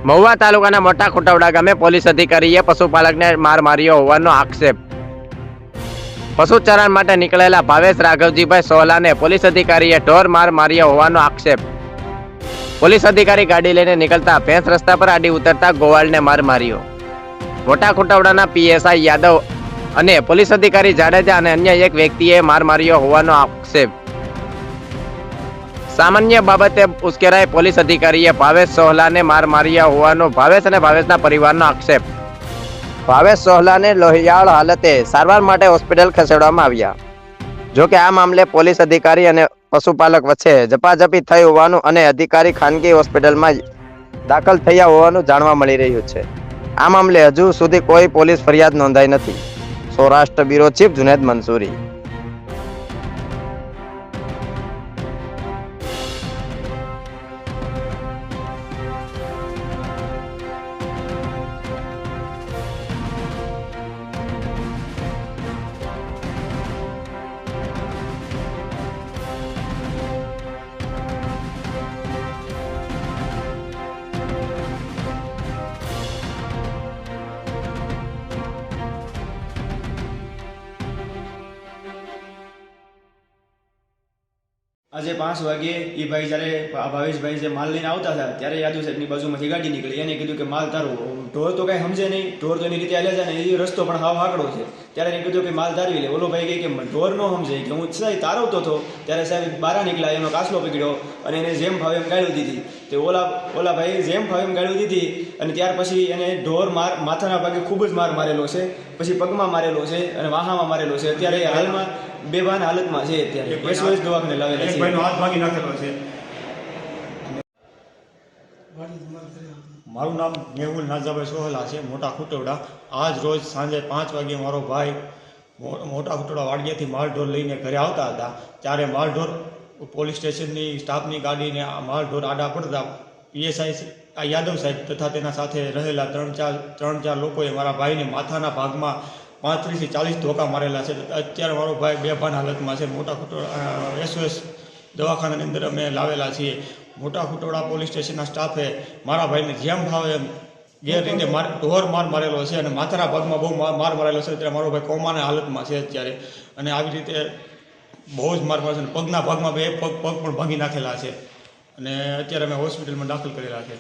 મહુવા તાલુકાના મોટા ખોટાવડા ગામે પોલીસ અધિકારીએ પશુપાલકને માર માર્યો હોવાનો આક્ષેપ। પશુચરણ માટે નીકળેલા ભાવેશ રાઘવજીભાઈ સોહલાને પોલીસ અધિકારીએ ઢોર માર માર્યો હોવાનો આક્ષેપ। પોલીસ અધિકારી ગાડી લઈને નીકળતા ભેંસ રસ્તા પર આડી ઉતરતા ગોવાળને માર માર્યો। મોટા ખોટાવડાના પીએસઆઈ યાદવ અને પોલીસ અધિકારી જાડેજા અને અન્ય એક વ્યક્તિએ માર માર્યો હોવાનો આક્ષેપ। સામાન્ય બાબતે ઉશ્કેરાય પોલીસ અધિકારીએ ભાવેશ સોહલાને માર માર્યા હોવાનો ભાવેશ અને ભાવેશના પરિવારનો આક્ષેપ। ભાવેશ સોહલાને લોહિયાળ હાલતે સારવાર માટે હોસ્પિટલ ખસેડવામાં આવ્યા। જોકે આ મામલે પોલીસ અધિકારી અને પશુપાલક વચ્ચે ઝપાઝપી થઈ હોવાનું અને અધિકારી ખાનગી હોસ્પિટલમાં દાખલ થયા હોવાનું જાણવા મળી રહ્યું છે। આ મામલે હજુ સુધી કોઈ પોલીસ ફરિયાદ નોંધાઈ નથી। Saurashtra bureau chief Junaid Mansuri. આજે 5 વાગે એ ભાઈ જ્યારે ભાવેશભાઈ જે માલ લઈને આવતા હતા ત્યારે યાદવ સાહેબની બાજુમાંથી ગાડી નીકળી। એને કીધું કે માલ તારો। ઢોર તો કાંઈ સમજે નહીં, ઢોર તો એની રીતે હાલે છે ને એ રસ્તો પણ હાવ આકડો છે। ત્યારે એને કીધું કે માલ તારવી લે। ઓલો ભાઈ કહે કે ઢોર ન સમજે કે હું સાહેબ તારવતો હતો। ત્યારે સાહેબ બહાર નીકળ્યા, એનો કાસલો પકડ્યો અને એને જેમ ભાવે એમ ગાળ્યું દીધી। તે ઓલા ભાઈ જેમ ભાવે એમ ગાળ્યું દીધી અને ત્યાર પછી એને ઢોર માથાના ભાગે ખૂબ જ માર મારેલો છે, પછી પગમાં મારેલો છે અને વાહામાં મારેલો છે। અત્યારે હાલમાં બેભાન હાલતમાં છે। અત્યારે SOS દવાખાને લાવેલા છે। હાથ ભાગી નાખેલો છે। મારું નામ મેહુલ નાજાભાઈ સોહલા છે, મોટા ખોટાવડા। આજ રોજ સાંજે 5 વાગે મારો ભાઈ મોટા ખોટાવડા વાડિયાથી માલઢોર લઈને ઘરે આવતા હતા। ત્યારે માલઢોર પોલીસ સ્ટેશનની સ્ટાફની ગાડીને માલઢોર આડા પડતા પીએસઆઈ યાદવ સાહેબ તથા તેના સાથે રહેલા ત્રણ ચાર લોકોએ મારા ભાઈને માથાના ભાગમાં 35 થી 40 ધોકા મારેલા છે। અત્યારે મારો ભાઈ બેભાન હાલતમાં છે। મોટા ખોટાવડા SOS દવાખાનાની અંદર અમે લાવેલા છીએ। મોટા ખોટાવડા પોલીસ સ્ટેશનના સ્ટાફે મારા ભાઈને જેમ ભાવે એમ ગેરરીતે ઢોર માર મારેલો છે અને માથાના ભાગમાં બહુ માર મારેલો છે। અત્યારે મારો ભાઈ કોમાના હાલતમાં છે અત્યારે, અને આવી રીતે બહુ જ માર મારે છે। પગના ભાગમાં બે પગ પણ ભાંગી નાખેલા છે અને અત્યારે અમે હોસ્પિટલમાં દાખલ કરેલા છે।